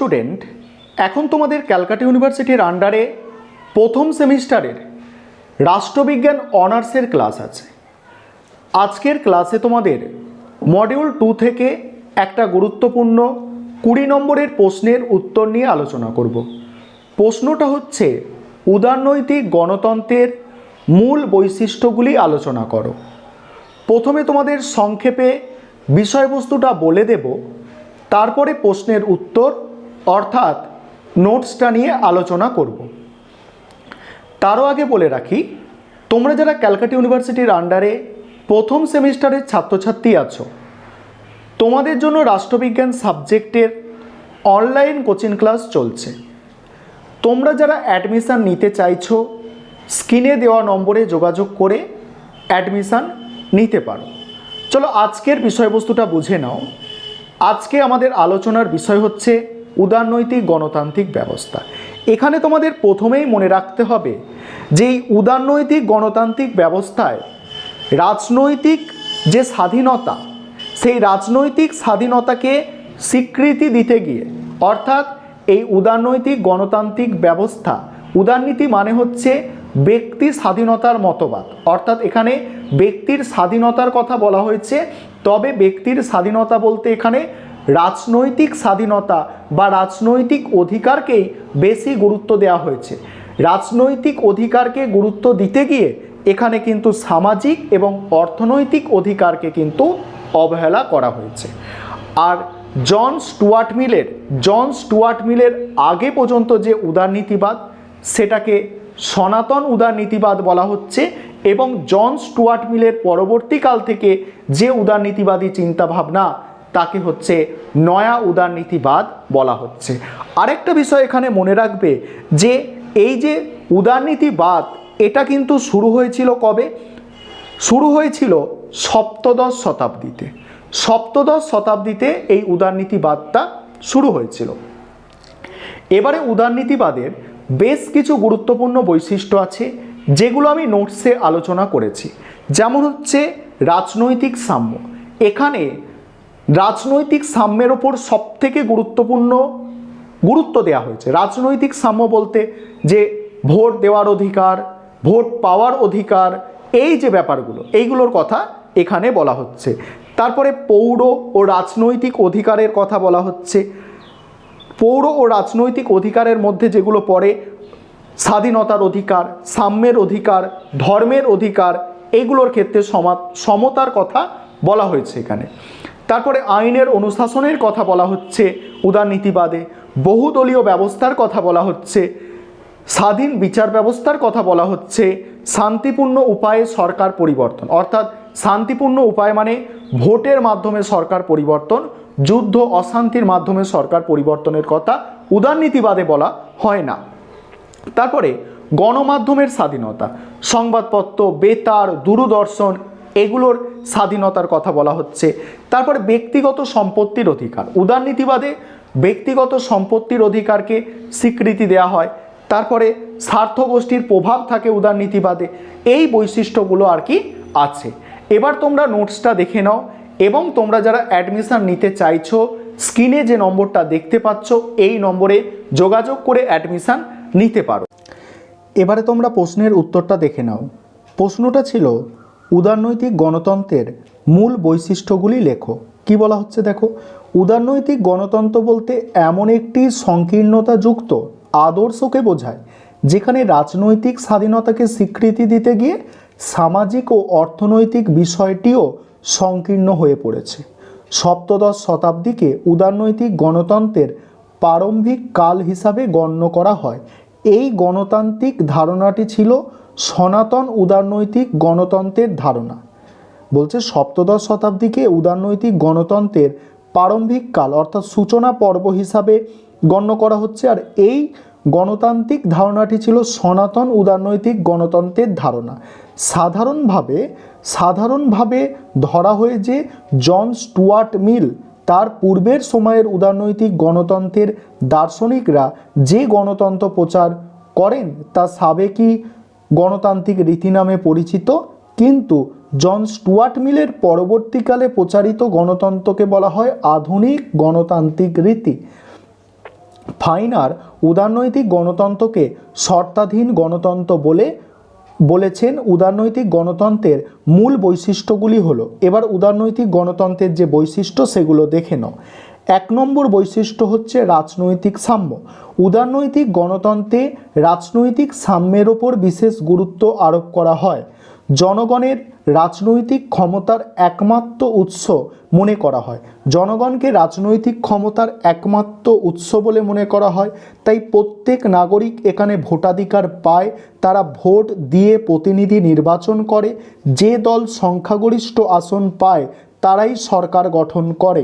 Student, এখন তোমাদের ক্যালকাটা ইউনিভার্সিটির আন্ডারে প্রথম সেমিস্টারের রাষ্ট্রবিজ্ঞান অনার্সের ক্লাস আছে। আজকের ক্লাসে তোমাদের মডিউল 2 থেকে একটা গুরুত্বপূর্ণ 20 নম্বরের প্রশ্নের উত্তর নিয়ে আলোচনা করব। প্রশ্নটা হচ্ছে, উদারনৈতিক গণতন্ত্রের মূল বৈশিষ্ট্যগুলি আলোচনা করো। প্রথমে তোমাদের সংক্ষেপে বিষয়বস্তুটা বলে দেব, তারপরে প্রশ্নের উত্তর অর্থাৎ নোটসটা নিয়ে আলোচনা করব। তারও আগে বলে রাখি, তোমরা যারা ক্যালকাটা ইউনিভার্সিটির আন্ডারে প্রথম সেমিস্টারের ছাত্রছাত্রী আছো, তোমাদের জন্য রাষ্ট্রবিজ্ঞান সাবজেক্টের অনলাইন কোচিং ক্লাস চলছে। তোমরা যারা অ্যাডমিশান নিতে চাইছো, স্ক্রিনে দেওয়া নম্বরে যোগাযোগ করে অ্যাডমিশান নিতে পারো। চলো আজকের বিষয়বস্তুটা বুঝে নাও। আজকে আমাদের আলোচনার বিষয় হচ্ছে উদারনৈতিক গণতান্ত্রিক ব্যবস্থা। এখানে তোমাদের প্রথমেই মনে রাখতে হবে যে এই উদারনৈতিক গণতান্ত্রিক ব্যবস্থায় রাজনৈতিক যে স্বাধীনতা, সেই রাজনৈতিক স্বাধীনতাকে স্বীকৃতি দিতে গিয়ে, অর্থাৎ এই উদারনৈতিক গণতান্ত্রিক ব্যবস্থা, উদারনীতি মানে হচ্ছে ব্যক্তি স্বাধীনতার মতবাদ, অর্থাৎ এখানে ব্যক্তির স্বাধীনতার কথা বলা হয়েছে। তবে ব্যক্তির স্বাধীনতা বলতে এখানে রাজনৈতিক স্বাধীনতা বা রাজনৈতিক অধিকারকেই বেশি গুরুত্ব দেওয়া হয়েছে। রাজনৈতিক অধিকারকে গুরুত্ব দিতে গিয়ে এখানে কিন্তু সামাজিক এবং অর্থনৈতিক অধিকারকে কিন্তু অবহেলা করা হয়েছে। আর জন স্টুয়ার্ট মিলের আগে পর্যন্ত যে উদারনীতিবাদ, সেটাকে সনাতন উদারনীতিবাদ বলা হচ্ছে, এবং জন স্টুয়ার্ট মিলের পরবর্তীকাল থেকে যে উদারনীতিবাদী চিন্তাভাবনা, তাকে হচ্ছে নয়া উদারনীতিবাদ বলা হচ্ছে। আরেকটা বিষয় এখানে মনে রাখবে যে এই যে উদারনীতিবাদ, এটা কিন্তু শুরু হয়েছিল কবে? শুরু হয়েছিল সপ্তদশ শতাব্দীতে। সপ্তদশ শতাব্দীতে এই উদারনীতিবাদটা শুরু হয়েছিল। এবারে উদারনীতিবাদের বেশ কিছু গুরুত্বপূর্ণ বৈশিষ্ট্য আছে, যেগুলো আমি নোটসে আলোচনা করেছি। যেমন হচ্ছে রাজনৈতিক সাম্য। এখানে রাজনৈতিক সাম্যের ওপর সবথেকে গুরুত্বপূর্ণ গুরুত্ব দেওয়া হয়েছে। রাজনৈতিক সাম্য বলতে যে ভোট দেওয়ার অধিকার, ভোট পাওয়ার অধিকার, এই যে ব্যাপারগুলো, এইগুলোর কথা এখানে বলা হচ্ছে। তারপরে পৌর ও রাজনৈতিক অধিকারের কথা বলা হচ্ছে। পৌর ও রাজনৈতিক অধিকারের মধ্যে যেগুলো পড়ে, স্বাধীনতার অধিকার, সাম্যের অধিকার, ধর্মের অধিকার, এইগুলোর ক্ষেত্রে সমতার কথা বলা হয়েছে এখানে। তারপরে আইনের অনুশাসনের কথা বলা হচ্ছে উদারনীতিবাদে, বহুদলীয় ব্যবস্থার কথা বলা হচ্ছে, স্বাধীন বিচার ব্যবস্থার কথা বলা হচ্ছে, শান্তিপূর্ণ উপায়ে সরকার পরিবর্তন, অর্থাৎ শান্তিপূর্ণ উপায় মানে ভোটের মাধ্যমে সরকার পরিবর্তন, যুদ্ধ অশান্তির মাধ্যমে সরকার পরিবর্তনের কথা উদারনীতিবাদে বলা হয় না। তারপরে গণমাধ্যমের স্বাধীনতা, সংবাদপত্র, বেতার, দূরদর্শন, এগুলোর স্বাধীনতার কথা বলা হচ্ছে। তারপরে ব্যক্তিগত সম্পত্তির অধিকার, উদারনীতিবাদে ব্যক্তিগত সম্পত্তির অধিকারকে স্বীকৃতি দেওয়া হয়। তারপরে স্বার্থগোষ্ঠীর প্রভাব থাকে উদারনীতিবাদে। এই বৈশিষ্ট্যগুলো আর কি আছে। এবার তোমরা নোটসটা দেখে নাও, এবং তোমরা যারা অ্যাডমিশন নিতে চাইছো, স্ক্রিনে যে নম্বরটা দেখতে পাচ্ছ, এই নম্বরে যোগাযোগ করে অ্যাডমিশন নিতে পারো। এবারে তোমরা প্রশ্নের উত্তরটা দেখে নাও। প্রশ্নটা ছিল, উদারনৈতিক গণতন্ত্রের মূল বৈশিষ্ট্যগুলি লেখো। কি বলা হচ্ছে দেখো, উদারনৈতিক গণতন্ত্র বলতে এমন একটি সংকীর্ণতাযুক্ত আদর্শকে বোঝায় যেখানে রাজনৈতিক স্বাধীনতাকে স্বীকৃতি দিতে গিয়ে সামাজিক ও অর্থনৈতিক বিষয়টিও সংকীর্ণ হয়ে পড়েছে। সপ্তদশ শতাব্দীকে উদারনৈতিক গণতন্ত্রের প্রারম্ভিক কাল হিসাবে গণ্য করা হয়। এই গণতান্ত্রিক ধারণাটি ছিল সনাতন উদারনৈতিক গণতন্ত্রের ধারণা। বলছে সপ্তদশ শতাব্দীকে উদারনৈতিক গণতন্ত্রের প্রারম্ভিক কাল অর্থাৎ সূচনা পর্ব হিসাবে গণ্য করা হচ্ছে। আর এই গণতান্ত্রিক ধারণাটি ছিল সনাতন উদারনৈতিক গণতন্ত্রের ধারণা। সাধারণভাবে ধরা হয় যে জন স্টুয়ার্ট মিল তার পূর্বের সময়ের উদারনৈতিক গণতন্ত্রের দার্শনিকরা যে গণতন্ত্র প্রচার করেন তা সাবেকি গণতান্ত্রিক রীতি নামে পরিচিত, কিন্তু জন স্টুয়ার্ট মিলের পরবর্তীকালে প্রচারিত গণতন্ত্রকে বলা হয় আধুনিক গণতান্ত্রিক রীতি। ফাইনার উদারনৈতিক গণতন্ত্রকে শর্তাধীন গণতন্ত্র বলেছেন। উদারনৈতিক গণতন্ত্রের মূল বৈশিষ্ট্যগুলি হলো, এবার উদারনৈতিক গণতন্ত্রের যে বৈশিষ্ট্য সেগুলো দেখে নাও। 1 নম্বর বৈশিষ্ট্য হচ্ছে রাজনৈতিক সাম্য। উদারনৈতিক গণতন্ত্রে রাজনৈতিক সাম্যের ওপর বিশেষ গুরুত্ব আরোপ করা হয়। জনগণের রাজনৈতিক ক্ষমতার একমাত্র উৎস মনে করা হয়। জনগণকে রাজনৈতিক ক্ষমতার একমাত্র উৎস বলে মনে করা হয়। তাই প্রত্যেক নাগরিক এখানে ভোটাধিকার পায়। তারা ভোট দিয়ে প্রতিনিধি নির্বাচন করে। যে দল সংখ্যাগরিষ্ঠ আসন পায় তারাই সরকার গঠন করে।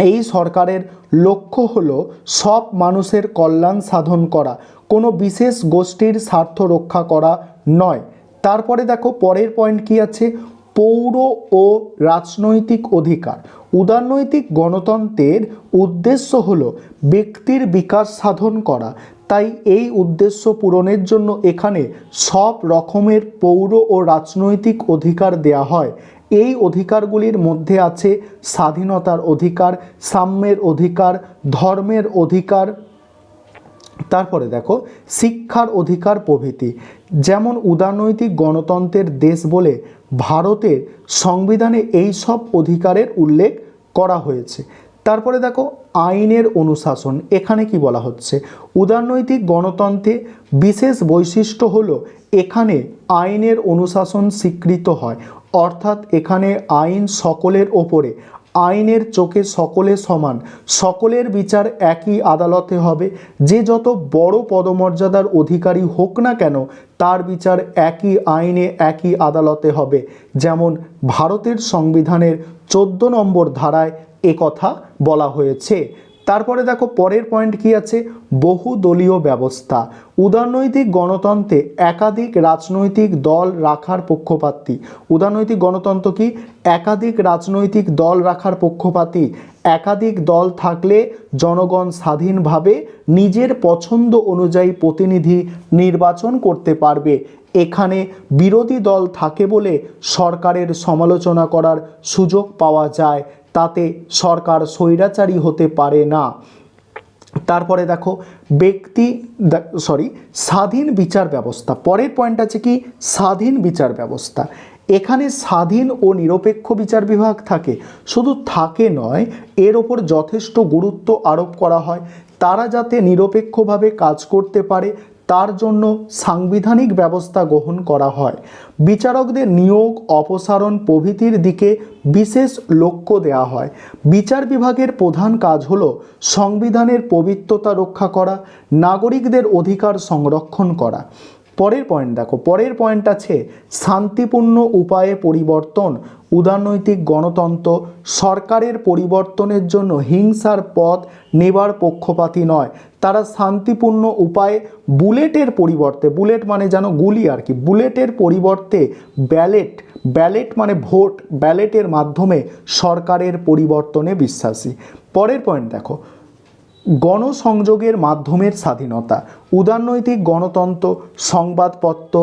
এই সরকারের লক্ষ্য হলো সব মানুষের কল্যাণ সাধন করা, কোনো বিশেষ গোষ্ঠীর স্বার্থ রক্ষা করা নয়। তারপরে দেখো পরের পয়েন্ট কি আছে, পৌর ও রাজনৈতিক অধিকার। উদারনৈতিক গণতন্ত্রের উদ্দেশ্য হলো ব্যক্তির বিকাশ সাধন করা। তাই এই উদ্দেশ্য পূরণের জন্য এখানে সব রকমের পৌর ও রাজনৈতিক অধিকার দেয়া হয়। এই অধিকারগুলির মধ্যে আছে স্বাধীনতার অধিকার, সাম্যের অধিকার, ধর্মের অধিকার, তারপরে দেখো শিক্ষার অধিকার প্রভৃতি। যেমন উদারনৈতিক গণতন্ত্রের দেশ বলে ভারতের সংবিধানে এই সব অধিকারের উল্লেখ করা হয়েছে। তারপরে দেখো আইনের অনুশাসন। এখানে কি বলা হচ্ছে, উদারনৈতিক গণতন্ত্রে বিশেষ বৈশিষ্ট্য হলো এখানে আইনের অনুশাসন স্বীকৃত হয়। অর্থাৎ এখানে আইন সকলের ওপরে, আইনের চোখে সকলে সমান, সকলের বিচার একই আদালতে হবে। যে যত বড় পদমর্যাদার অধিকারী হোক না কেন তার বিচার একই আইনে একই আদালতে হবে। যেমন ভারতের সংবিধানের 14 নম্বর ধারায় একথা বলা হয়েছে। তারপরে দেখো পরের পয়েন্ট কি আছে, বহুদলীয় ব্যবস্থা। উদারনৈতিক গণতন্ত্রে একাধিক রাজনৈতিক দল রাখার পক্ষপাতী। উদারনৈতিক গণতন্ত্র কি, একাধিক রাজনৈতিক দল রাখার পক্ষপাতী। একাধিক দল থাকলে জনগণ স্বাধীনভাবে নিজের পছন্দ অনুযায়ী প্রতিনিধি নির্বাচন করতে পারবে। এখানে বিরোধী দল থাকে বলে সরকারের সমালোচনা করার সুযোগ পাওয়া যায়, তাতে সরকার স্বৈরাচারী হতে পারে না। তারপরে দেখো স্বাধীন বিচার ব্যবস্থা। পরের পয়েন্ট আছে কি, স্বাধীন বিচার ব্যবস্থা। এখানে স্বাধীন ও নিরপেক্ষ বিচার বিভাগ থাকে, শুধু থাকে নয় এর ওপর যথেষ্ট গুরুত্ব আরোপ করা হয়। তারা যাতে নিরপেক্ষভাবে কাজ করতে পারে তার জন্য সাংবিধানিক ব্যবস্থা গ্রহণ করা হয়। বিচারকদের নিয়োগ, অপসারণ প্রভৃতির দিকে বিশেষ লক্ষ্য দেওয়া হয়। বিচার বিভাগের প্রধান কাজ হলো সংবিধানের পবিত্রতা রক্ষা করা, নাগরিকদের অধিকার সংরক্ষণ করা। পরের পয়েন্ট দেখো, পরের পয়েন্ট আছে শান্তিপূর্ণ উপায়ে পরিবর্তন। উদারনৈতিক গণতন্ত্র সরকারের পরিবর্তনের জন্য হিংসার পথ নেবার পক্ষপাতী নয়। তারা শান্তিপূর্ণ উপায়ে বুলেটের পরিবর্তে, বুলেট মানে জানো গুলি আর কি, বুলেটের পরিবর্তে ব্যালেট মানে ভোট, ব্যালেটের মাধ্যমে সরকারের পরিবর্তনে বিশ্বাসী। পরের পয়েন্ট দেখো, গণসংযোগের মাধ্যমের স্বাধীনতা। উদারনৈতিক গণতন্ত্র সংবাদপত্র,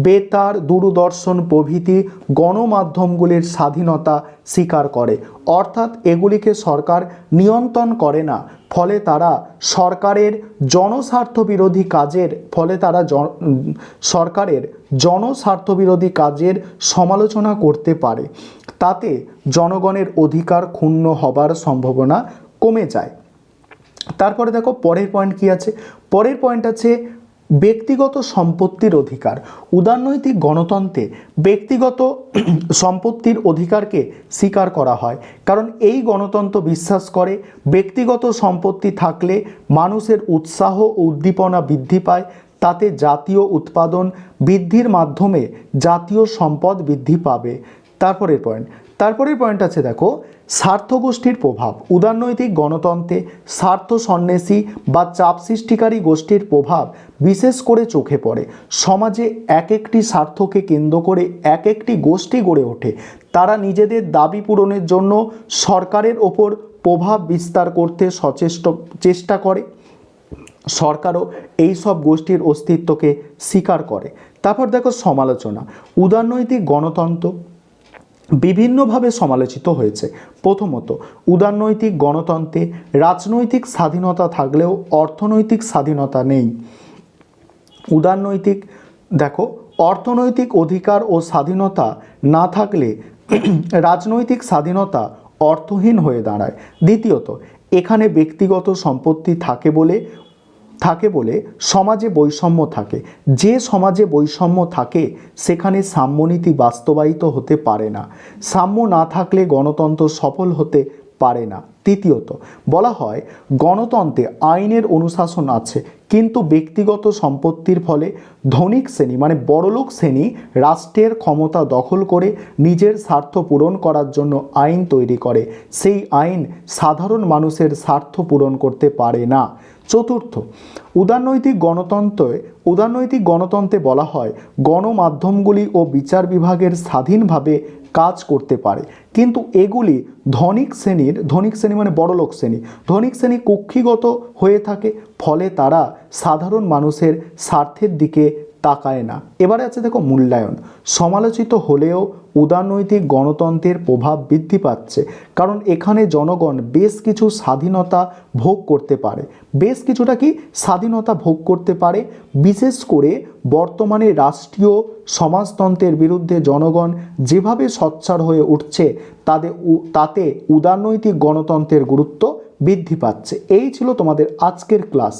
বেতার, দূরদর্শন প্রভৃতি গণমাধ্যমগুলির স্বাধীনতা স্বীকার করে। অর্থাৎ এগুলিকে সরকার নিয়ন্ত্রণ করে না, ফলে তারা সরকারের জনস্বার্থবিরোধী কাজের সমালোচনা করতে পারে। তাতে জনগণের অধিকার ক্ষুণ্ণ হবার সম্ভাবনা কমে যায়। তারপরে দেখো পরের পয়েন্ট কি আছে, পরের পয়েন্ট আছে ব্যক্তিগত সম্পত্তির অধিকার। উদারনৈতিক গণতন্ত্রে ব্যক্তিগত সম্পত্তির অধিকারকে স্বীকার করা হয়, কারণ এই গণতন্ত্র বিশ্বাস করে ব্যক্তিগত সম্পত্তি থাকলে মানুষের উৎসাহ ও উদ্দীপনা বৃদ্ধি পায়। তাতে জাতীয় উৎপাদন বৃদ্ধির মাধ্যমে জাতীয় সম্পদ বৃদ্ধি পাবে। তারপরের পয়েন্ট আছে দেখো স্বার্থগোষ্ঠীর প্রভাব। উদারনৈতিক গণতন্ত্রে স্বার্থ সন্ন্যাসী বা চাপ সৃষ্টিকারী গোষ্ঠীর প্রভাব বিশেষ করে চোখে পড়ে। সমাজে এক একটি স্বার্থকে কেন্দ্র করে এক একটি গোষ্ঠী গড়ে ওঠে। তারা নিজেদের দাবি পূরণের জন্য সরকারের ওপর প্রভাব বিস্তার করতে চেষ্টা করে। সরকারও এই সব গোষ্ঠীর অস্তিত্বকে স্বীকার করে। তারপর দেখো সমালোচনা। উদারনৈতিক গণতন্ত্র বিভিন্নভাবে সমালোচিত হয়েছে। প্রথমত, উদারনৈতিক গণতন্ত্রে রাজনৈতিক স্বাধীনতা থাকলেও অর্থনৈতিক স্বাধীনতা নেই। উদারনৈতিক দেখো, অর্থনৈতিক অধিকার ও স্বাধীনতা না থাকলে রাজনৈতিক স্বাধীনতা অর্থহীন হয়ে দাঁড়ায়। দ্বিতীয়ত, এখানে ব্যক্তিগত সম্পত্তি থাকে বলে সমাজে বৈষম্য থাকে। যে সমাজে বৈষম্য থাকে সেখানে সাম্যনীতি বাস্তবায়িত হতে পারে না। সাম্য না থাকলে গণতন্ত্র সফল হতে পারে না। তৃতীয়ত, বলা হয় গণতন্ত্রে আইনের অনুশাসন আছে, কিন্তু ব্যক্তিগত সম্পত্তির ফলে ধনিক শ্রেণী মানে বড়লোক শ্রেণী রাষ্ট্রের ক্ষমতা দখল করে নিজের স্বার্থ পূরণ করার জন্য আইন তৈরি করে। সেই আইন সাধারণ মানুষের স্বার্থ পূরণ করতে পারে না। চতুর্থ, উদারনৈতিক গণতন্ত্রে বলা হয় গণমাধ্যমগুলি ও বিচার বিভাগের স্বাধীনভাবে কাজ করতে পারে, কিন্তু এগুলি ধনিক শ্রেণী মানে বড়লোক শ্রেণী, ধনিক শ্রেণী কক্ষিগত হয়ে থাকে, ফলে তারা সাধারণ মানুষের স্বার্থের দিকে তাকায় না। এবারে আছে দেখো মূল্যায়ন। সমালোচিত হলেও উদারনৈতিক গণতন্ত্রের প্রভাব বৃদ্ধি পাচ্ছে, কারণ এখানে জনগণ বেশ কিছু স্বাধীনতা ভোগ করতে পারে। বিশেষ করে বর্তমানে রাষ্ট্রীয় সমাজতন্ত্রের বিরুদ্ধে জনগণ যেভাবে সোচ্চার হয়ে উঠছে তাতে উদারনৈতিক গণতন্ত্রের গুরুত্ব বৃদ্ধি পাচ্ছে। এই ছিল তোমাদের আজকের ক্লাস।